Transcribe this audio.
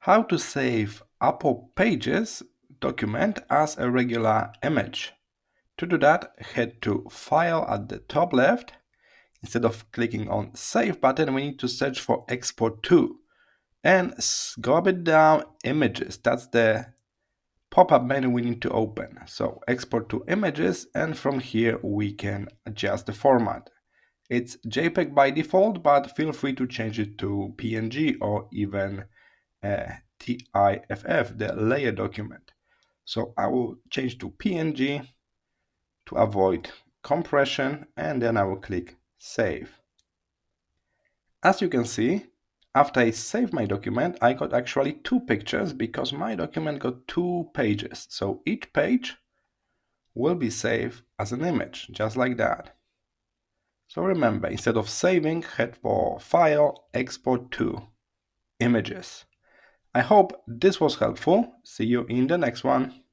How to save Apple Pages document as a regular image. To do that, head to File at the top left. Instead of clicking on Save button, we need to search for Export to. And go a bit down, Images. That's the pop-up menu we need to open. So Export to Images, and from here we can adjust the format. It's JPG by default, but feel free to change it to PNG or even TIFF, the layer document. So I will change to PNG to avoid compression, and then I will click Save. As you can see, after I save my document, I got actually two pictures because my document got 2 pages. So each page will be saved as an image, just like that. So remember, instead of saving, head for File, Export to, Images. I hope this was helpful. See you in the next one.